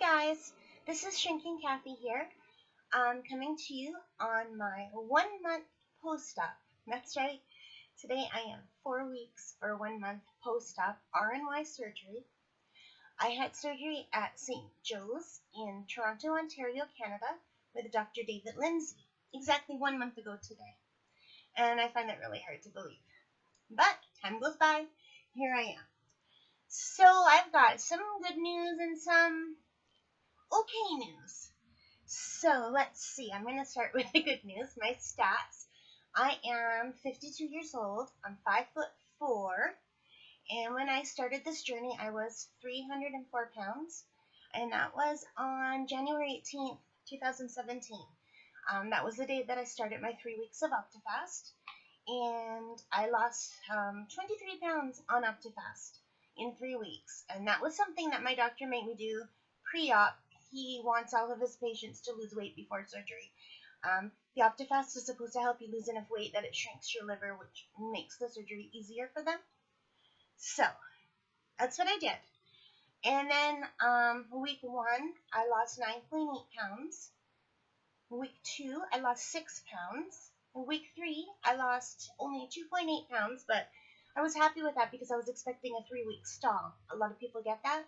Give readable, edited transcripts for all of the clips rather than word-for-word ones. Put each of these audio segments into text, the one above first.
guys, this is Shrinking Kathy here. I'm coming to you on my 1 month post-op. That's right. Today I am 4 weeks or 1 month post-op RNY surgery. I had surgery at St. Joe's in Toronto, Ontario, Canada with Dr. David Lindsay exactly 1 month ago today. And I find that really hard to believe. But time goes by. Here I am. So I've got some good news and some okay news. So let's see. I'm going to start with the good news. My stats. I am 52 years old. I'm 5'4", and when I started this journey, I was 304 pounds, and that was on January 18th, 2017. That was the day that I started my 3 weeks of Optifast, and I lost 23 pounds on Optifast in 3 weeks, and that was something that my doctor made me do pre-op. He wants all of his patients to lose weight before surgery. The Optifast is supposed to help you lose enough weight that it shrinks your liver, which makes the surgery easier for them. So that's what I did. And then week 1, I lost 9.8 pounds. Week 2, I lost 6 pounds. In week 3, I lost only 2.8 pounds, but I was happy with that because I was expecting a 3-week stall. A lot of people get that.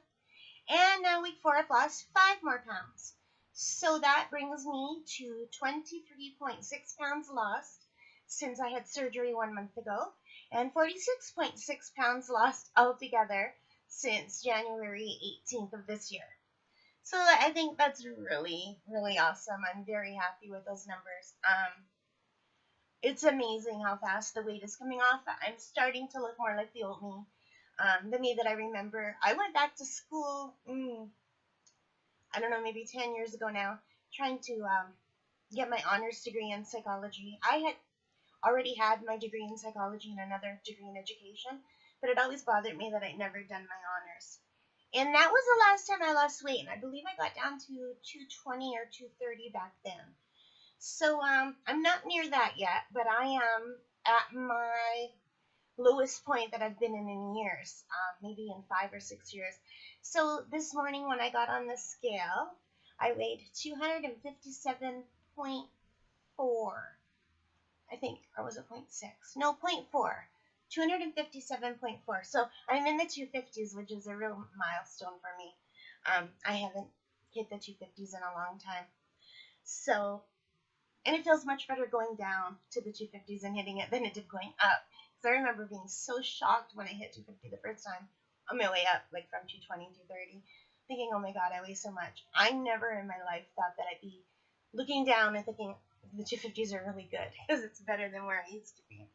And now week 4, I've lost 5 more pounds. So that brings me to 23.6 pounds lost since I had surgery 1 month ago, and 46.6 pounds lost altogether since January 18th of this year. So I think that's really, really awesome. I'm very happy with those numbers. It's amazing how fast the weight is coming off. I'm starting to look more like the old me. The me that I remember. I went back to school, I don't know, maybe 10 years ago now, trying to get my honors degree in psychology. I had already had my degree in psychology and another degree in education, but it always bothered me that I'd never done my honors. And that was the last time I lost weight, and I believe I got down to 220 or 230 back then. So I'm not near that yet, but I am at my lowest point that I've been in years, maybe in 5 or 6 years. So this morning when I got on the scale, I weighed 257.4, I think, or was it 0.6? No, 0.4. 257.4. So I'm in the 250s, which is a real milestone for me. I haven't hit the 250s in a long time. So, and it feels much better going down to the 250s and hitting it than it did going up. Because I remember being so shocked when I hit 250 the first time on my way up, like from 220 to 230, thinking, oh my God, I weigh so much. I never in my life thought that I'd be looking down and thinking the 250s are really good because it's better than where I used to be.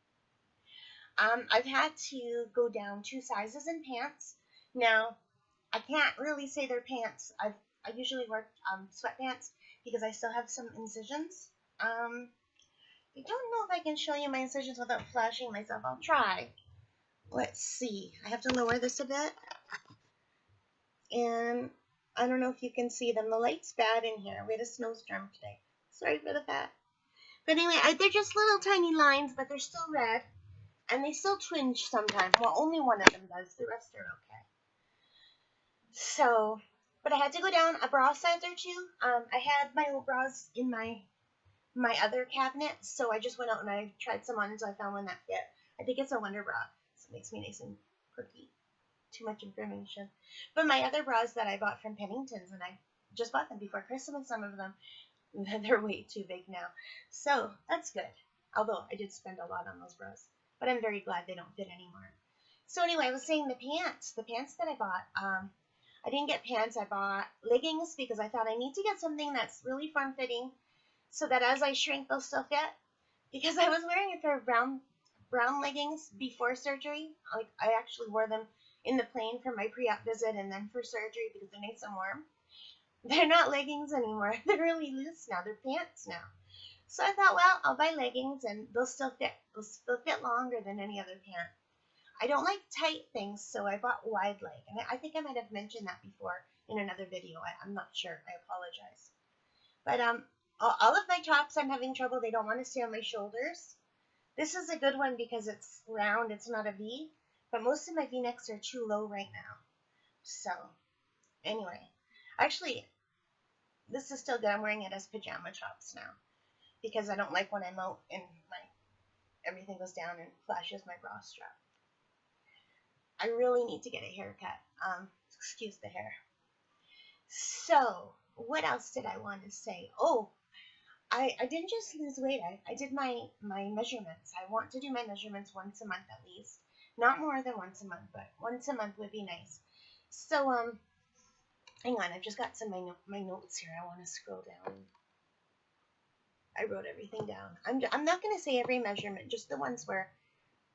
I've had to go down 2 sizes in pants. Now, I can't really say they're pants. I usually wear sweatpants because I still have some incisions. I don't know if I can show you my incisions without flashing myself. I'll try. Let's see. I have to lower this a bit. And I don't know if you can see them. The light's bad in here. We had a snowstorm today. Sorry for that. But anyway, they're just little tiny lines, but they're still red. And they still twinge sometimes. Well, only one of them does. The rest are okay. So, but I had to go down a bra size or 2. I had my old bras in my other cabinet, so I just went out and I tried some on until I found one that fit. I think it's a Wonder Bra, so it makes me nice and perky. Too much information. But my other bras that I bought from Pennington's, and I just bought them before Christmas, some of them, they're way too big now. So, that's good. Although, I did spend a lot on those bras. But I'm very glad they don't fit anymore. So anyway, I was saying the pants that I bought, I didn't get pants, I bought leggings because I thought I need to get something that's really form-fitting so that as I shrink, they'll still fit. Because I was wearing a pair of brown leggings before surgery. Like, I actually wore them in the plane for my pre-op visit and then for surgery because they're nice and warm. They're not leggings anymore. They're really loose now. They're pants now. So I thought, well, I'll buy leggings and they'll still fit. They'll fit longer than any other pant. I don't like tight things, so I bought wide leg. And I think I might have mentioned that before in another video. I'm not sure. I apologize. But all of my tops, I'm having trouble. They don't want to stay on my shoulders. This is a good one because it's round. It's not a V. But most of my V-necks are too low right now. So, anyway. Actually, this is still good. I'm wearing it as pajama tops now because I don't like when I'm out and everything goes down and flashes my bra strap. I really need to get a haircut. Excuse the hair. So, what else did I want to say? Oh, I didn't just lose weight. I did my measurements. I want to do my measurements once a month at least. Not more than once a month, but once a month would be nice. So, hang on. I've just got some of my notes here. I want to scroll down. I wrote everything down. I'm not going to say every measurement, just the ones where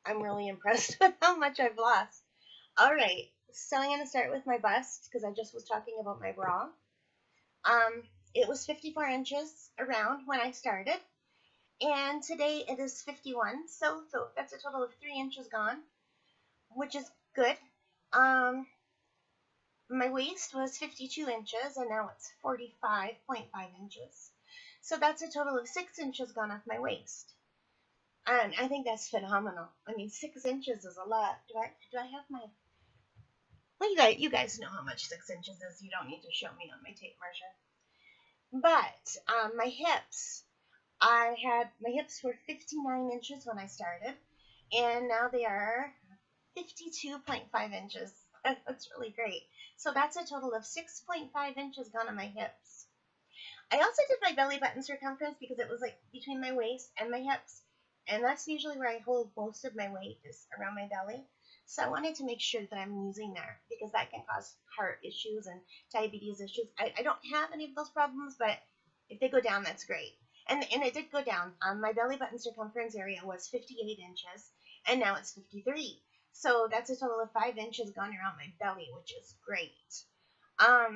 I'm really impressed with how much I've lost. All right. So I'm going to start with my bust because I just was talking about my bra. It was 54 inches around when I started, and today it is 51. So that's a total of 3 inches gone, which is good. My waist was 52 inches, and now it's 45.5 inches. So that's a total of 6 inches gone off my waist. And I think that's phenomenal. I mean, 6 inches is a lot. Do I have my... Well, you guys know how much 6 inches is. You don't need to show me on my tape measure. But my hips, my hips were 59 inches when I started, and now they are 52.5 inches. That's really great. So that's a total of 6.5 inches gone on my hips. I also did my belly button circumference because it was like between my waist and my hips, and that's usually where I hold most of my weight, is around my belly. So I wanted to make sure that I'm losing there because that can cause heart issues and diabetes issues. I don't have any of those problems, but if they go down, that's great. And it did go down. My belly button circumference area was 58 inches, and now it's 53. So that's a total of 5 inches gone around my belly, which is great. I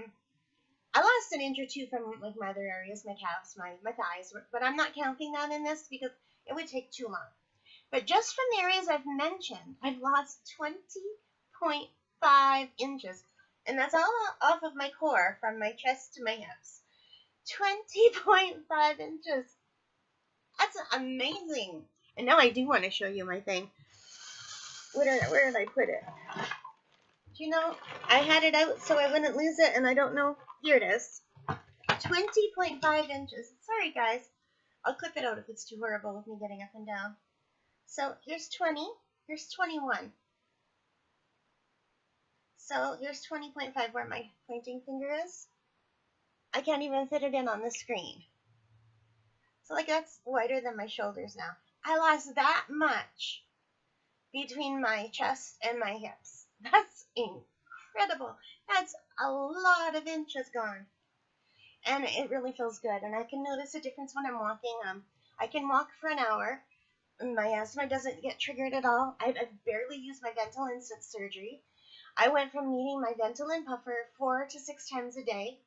lost an inch or two from like my other areas, my calves, my thighs, but I'm not counting that in this because it would take too long. But just from the areas I've mentioned, I've lost 20.5 inches. And that's all off of my core, from my chest to my hips. 20.5 inches. That's amazing. And now I do want to show you my thing. Where did I put it? Do you know, I had it out so I wouldn't lose it, and I don't know. Here it is. 20.5 inches. Sorry, guys. I'll clip it out if it's too horrible with me getting up and down. So here's 20, here's 21. So here's 20.5 where my pointing finger is. I can't even fit it in on the screen. So like that's wider than my shoulders now. I lost that much between my chest and my hips. That's incredible. That's a lot of inches gone. And it really feels good. And I can notice a difference when I'm walking. I can walk for an hour. My asthma doesn't get triggered at all. I've barely used my Ventolin since surgery. I went from needing my Ventolin puffer 4 to 6 times a day.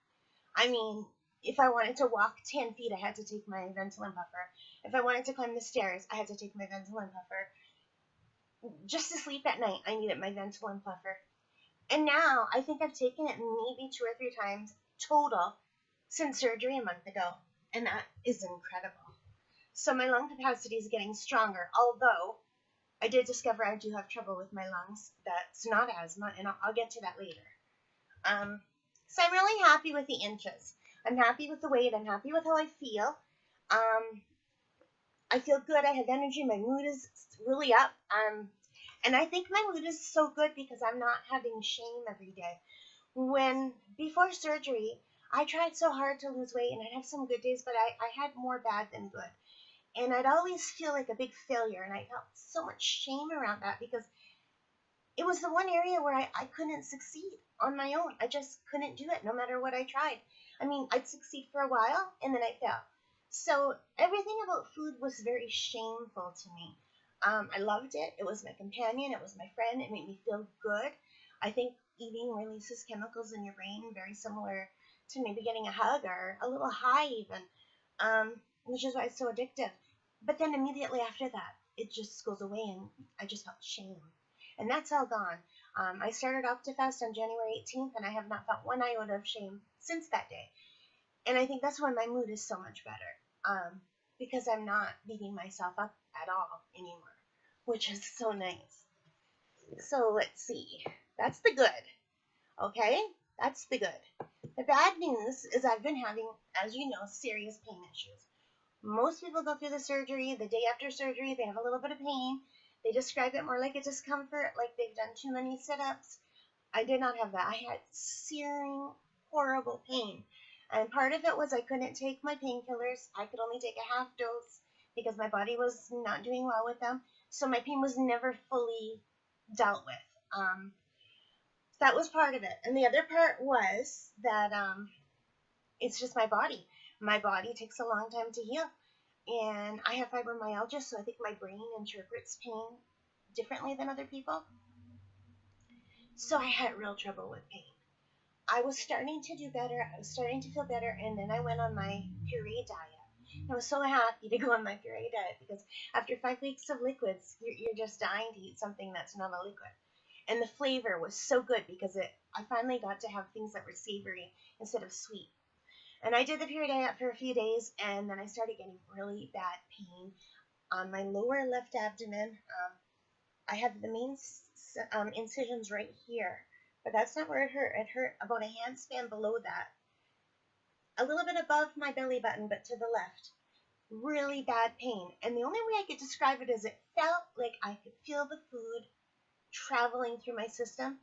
I mean, if I wanted to walk 10 feet, I had to take my Ventolin puffer. If I wanted to climb the stairs, I had to take my Ventolin puffer. Just to sleep at night, I needed my Ventolin puffer. And now, I think I've taken it maybe 2 or 3 times total since surgery a month ago. And that is incredible. So my lung capacity is getting stronger, although I did discover I do have trouble with my lungs. That's not asthma, and I'll get to that later. So I'm really happy with the inches. I'm happy with the weight. I'm happy with how I feel. I feel good. I have energy. My mood is really up. And I think my mood is so good because I'm not having shame every day. Before surgery, I tried so hard to lose weight, and I'd have some good days, but I had more bad than good. And I'd always feel like a big failure, and I felt so much shame around that because it was the one area where I couldn't succeed on my own. I just couldn't do it no matter what I tried. I mean, I'd succeed for a while, and then I'd fail. So everything about food was very shameful to me. I loved it. It was my companion. It was my friend. It made me feel good. I think eating releases chemicals in your brain very similar to maybe getting a hug or a little high even, which is why it's so addictive. But then immediately after that, it just goes away, and I just felt shame. And that's all gone. I started Optifast on January 18th, and I have not felt one iota of shame since that day. And I think that's why my mood is so much better, because I'm not beating myself up at all anymore, which is so nice. So let's see. That's the good. Okay? That's the good. The bad news is I've been having, as you know, serious pain issues. Most people go through the surgery, the day after surgery, they have a little bit of pain. They describe it more like a discomfort, like they've done too many sit-ups. I did not have that. I had searing, horrible pain. And part of it was I couldn't take my painkillers. I could only take a half dose because my body was not doing well with them. So my pain was never fully dealt with. That was part of it. And the other part was that it's just my body. My body takes a long time to heal. And I have fibromyalgia, so I think my brain interprets pain differently than other people. So I had real trouble with pain. I was starting to do better. I was starting to feel better. And then I went on my puree diet. I was so happy to go on my puree diet because after 5 weeks of liquids, you're just dying to eat something that's not a liquid. And the flavor was so good because I finally got to have things that were savory instead of sweet. And I did the puree diet for a few days, and then I started getting really bad pain on my lower left abdomen. I have the main incisions right here, but that's not where it hurt. It hurt about a hand span below that, a little bit above my belly button, but to the left. Really bad pain. And the only way I could describe it is it felt like I could feel the food traveling through my system,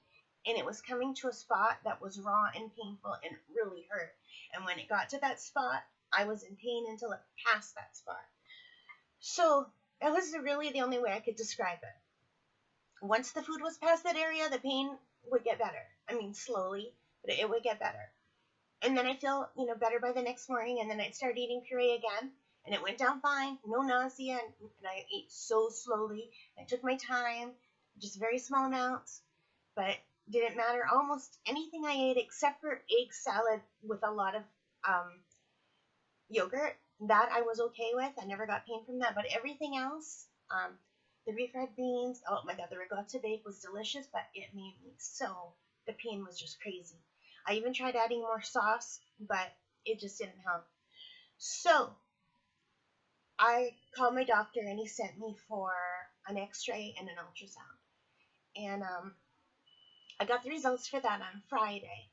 and it was coming to a spot that was raw and painful and really hurt. And when it got to that spot, I was in pain until it passed that spot. So that was really the only way I could describe it. Once the food was past that area, the pain would get better. I mean, slowly, but it would get better. And then I feel, better by the next morning, and then I'd start eating puree again, and it went down fine, no nausea, and I ate so slowly. I took my time, just very small amounts, but didn't matter. Almost anything I ate except for egg salad with a lot of yogurt, that I was okay with. I never got pain from that, but everything else, the refried beans, oh my god, the ricotta bake was delicious, but it made me the pain was just crazy. I even tried adding more sauce, but it just didn't help. So I called my doctor, and he sent me for an x-ray and an ultrasound. And I got the results for that on Friday.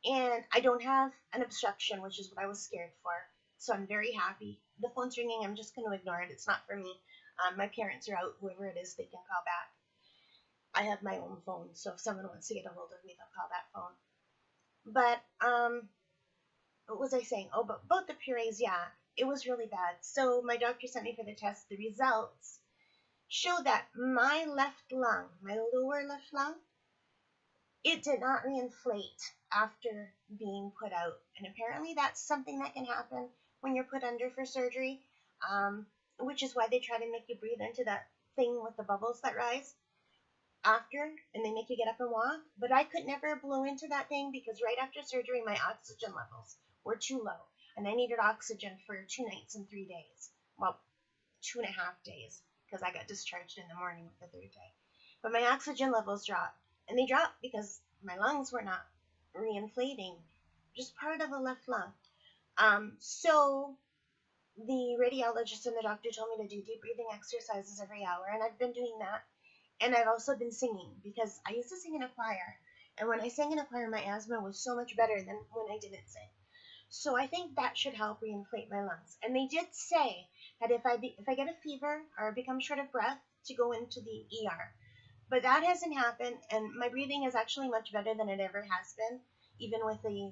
And I don't have an obstruction, which is what I was scared for. So I'm very happy. The phone's ringing. I'm just going to ignore it. It's not for me. My parents are out. Whoever it is, they can call back. I have my own phone, so if someone wants to get a hold of me, they'll call that phone. But, what was I saying? Oh, but both the purees, yeah, it was really bad. So my doctor sent me for the test. The results show that my left lung, my lower left lung, it did not reinflate after being put out. And apparently that's something that can happen when you're put under for surgery, which is why they try to make you breathe into that thing with the bubbles that rise after, and they make you get up and walk. But I could never blow into that thing because right after surgery, my oxygen levels were too low. And I needed oxygen for 2 nights and 3 days. Well, 2.5 days, because I got discharged in the morning of the 3rd day. But my oxygen levels dropped. And they dropped because my lungs were not reinflating, just part of the left lung. So the radiologist and the doctor told me to do deep breathing exercises every hour, and I've been doing that. And I've also been singing because I used to sing in a choir. And when I sang in a choir, my asthma was so much better than when I didn't sing. So I think that should help reinflate my lungs. And they did say that if I get a fever or become short of breath, to go into the ER. But that hasn't happened, and my breathing is actually much better than it ever has been, even with the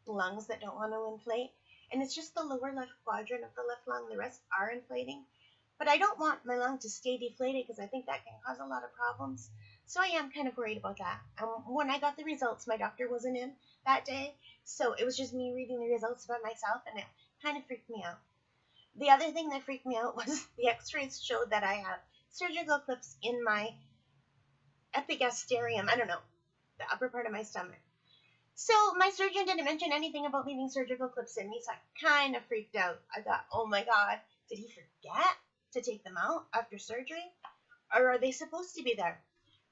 lungs that don't want to inflate. And it's just the lower left quadrant of the left lung. The rest are inflating. But I don't want my lung to stay deflated because I think that can cause a lot of problems. So I am kind of worried about that. When I got the results, my doctor wasn't in that day. So it was just me reading the results by myself, and it kind of freaked me out. The other thing that freaked me out was the x-rays showed that I have surgical clips in my epigastrium, I don't know, the upper part of my stomach. So my surgeon didn't mention anything about leaving surgical clips in me, so I kind of freaked out. I thought, oh my god, did he forget to take them out after surgery? Or are they supposed to be there?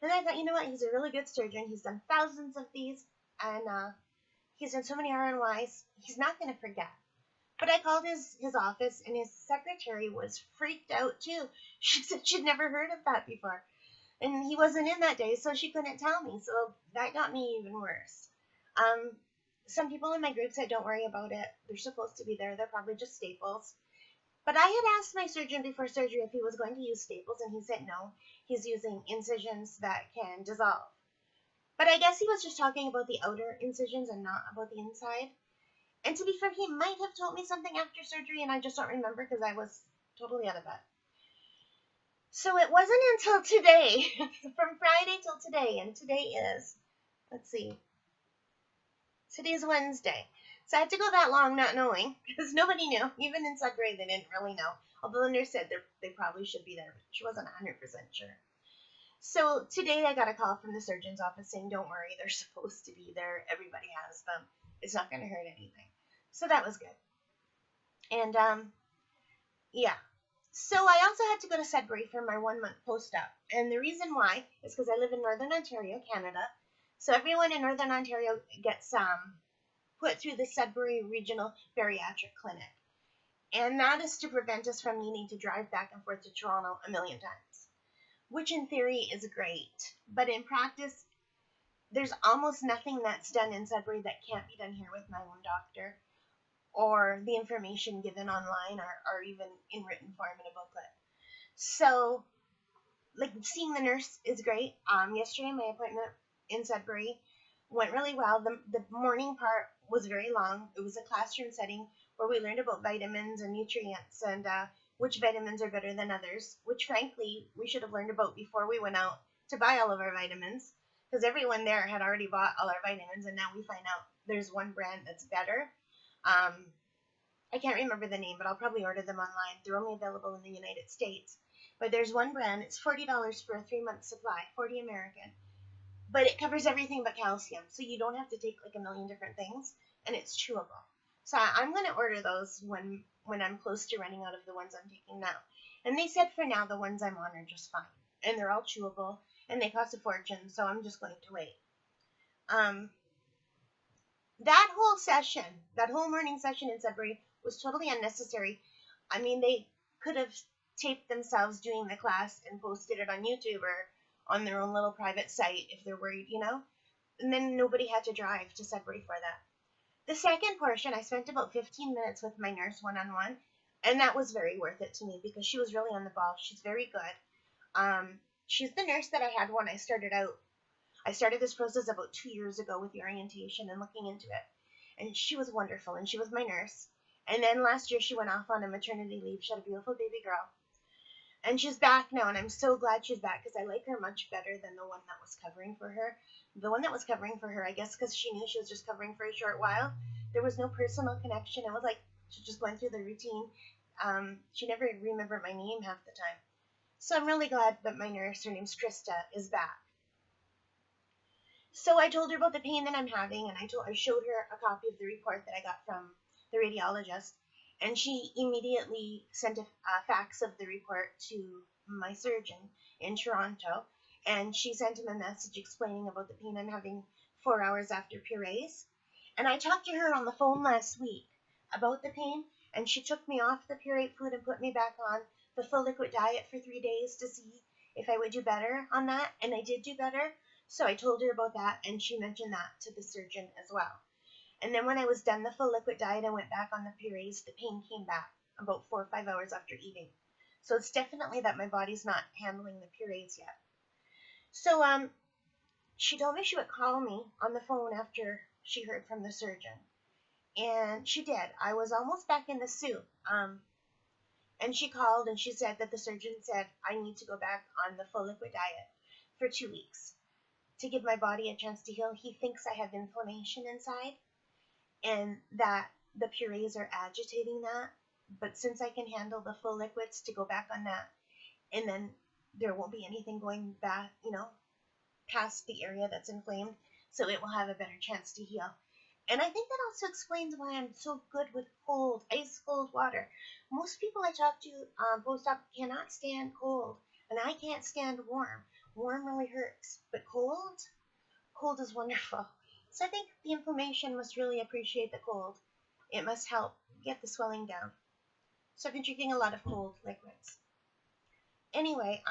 Then I thought, you know what, he's a really good surgeon. He's done thousands of these, and he's done so many RNYs. He's not going to forget. But I called his office, and his secretary was freaked out too. She said she'd never heard of that before. And he wasn't in that day, so she couldn't tell me. So that got me even worse. Some people in my group said, don't worry about it. They're supposed to be there. They're probably just staples. But I had asked my surgeon before surgery if he was going to use staples, and he said no. He's using incisions that can dissolve. But I guess he was just talking about the outer incisions and not about the inside. And to be fair, he might have told me something after surgery, and I just don't remember because I was totally out of it. So it wasn't until today, from Friday till today, and today is, let's see, today's Wednesday. So I had to go that long not knowing, because nobody knew. Even in Sudbury, they didn't really know. Although the nurse said they probably should be there, but she wasn't 100% sure. So today I got a call from the surgeon's office saying, don't worry, they're supposed to be there. Everybody has them. It's not going to hurt anything. So that was good. And, yeah. So I also had to go to Sudbury for my 1 month post-op. And the reason why is because I live in Northern Ontario, Canada. So everyone in Northern Ontario gets put through the Sudbury Regional Bariatric Clinic. And that is to prevent us from needing to drive back and forth to Toronto a million times, which in theory is great. But in practice, there's almost nothing that's done in Sudbury that can't be done here with my own doctor, or the information given online, or even in written form in a booklet. So, like, seeing the nurse is great. Yesterday, my appointment in Sudbury went really well. The morning part was very long. It was a classroom setting where we learned about vitamins and nutrients and which vitamins are better than others, which frankly we should have learned about before we went out to buy all of our vitamins, because everyone there had already bought all our vitamins, and now we find out there's one brand that's better. I can't remember the name, but I'll probably order them online. They're only available in the United States. But there's one brand, it's $40 for a 3-month supply, $40 American. But it covers everything but calcium, so you don't have to take like a million different things, and it's chewable. So I'm going to order those when I'm close to running out of the ones I'm taking now. And they said for now the ones I'm on are just fine. And they're all chewable, and they cost a fortune, so I'm just going to wait. That whole session, that whole morning session in Sudbury was totally unnecessary. I mean, they could have taped themselves doing the class and posted it on YouTube or on their own little private site if they're worried, you know? And then nobody had to drive to Sudbury for that. The second portion, I spent about 15 minutes with my nurse one-on-one, and that was very worth it to me because she was really on the ball. She's very good. She's the nurse that I had when I started out. I started this process about 2 years ago with the orientation and looking into it. And she was wonderful, and she was my nurse. And then last year she went off on a maternity leave. She had a beautiful baby girl. And she's back now, and I'm so glad she's back because I like her much better than the one that was covering for her. The one that was covering for her, I guess because she knew she was just covering for a short while, there was no personal connection. It was like she was just going through the routine. She never remembered my name half the time. So I'm really glad that my nurse, her name's Krista, is back. So I told her about the pain that I'm having, and I showed her a copy of the report that I got from the radiologist, and she immediately sent a fax of the report to my surgeon in Toronto, and she sent him a message explaining about the pain I'm having 4 hours after purees. And I talked to her on the phone last week about the pain, and she took me off the pureed food and put me back on the full liquid diet for 3 days to see if I would do better on that, and I did do better. So I told her about that, and she mentioned that to the surgeon as well. And then when I was done the full liquid diet and went back on the purees, the pain came back about 4 or 5 hours after eating. So it's definitely that my body's not handling the purees yet. So she told me she would call me on the phone after she heard from the surgeon. And she did. I was almost back in the suit. And she called and she said that the surgeon said I need to go back on the full liquid diet for 2 weeks to give my body a chance to heal. He thinks I have inflammation inside and that the purees are agitating that. But since I can handle the full liquids, to go back on that, and then there won't be anything going back, past the area that's inflamed, so it will have a better chance to heal. And I think that also explains why I'm so good with cold, ice cold water. Most people I talk to post-op cannot stand cold, and I can't stand warm. Warm really hurts, but cold is wonderful. So I think the inflammation must really appreciate the cold. It must help get the swelling down. So I've been drinking a lot of cold liquids. Anyway,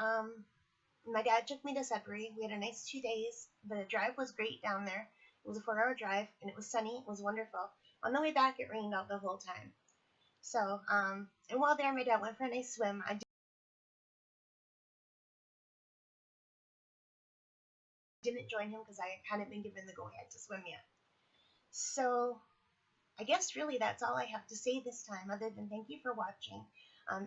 my dad took me to Sudbury. We had a nice 2 days. The drive was great down there. It was a 4-hour drive, and it was sunny. It was wonderful. On the way back, it rained out the whole time. So, and while there, my dad went for a nice swim. I didn't join him because I hadn't been given the go-ahead to swim yet. So, I guess really that's all I have to say this time, other than thank you for watching.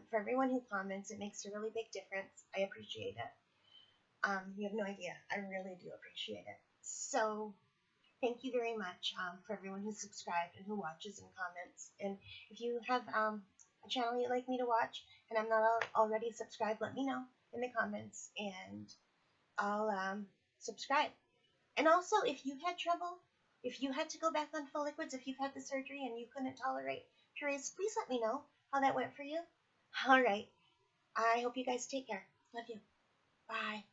For everyone who comments, it makes a really big difference. I appreciate it. You have no idea. I really do appreciate it. So, thank you very much for everyone who subscribed and who watches and comments. And if you have a channel you'd like me to watch and I'm not already subscribed, let me know in the comments and I'll subscribe. And also, if you had trouble, if you had to go back on full liquids, if you've had the surgery and you couldn't tolerate purees, please let me know how that went for you. All right. I hope you guys take care. Love you. Bye.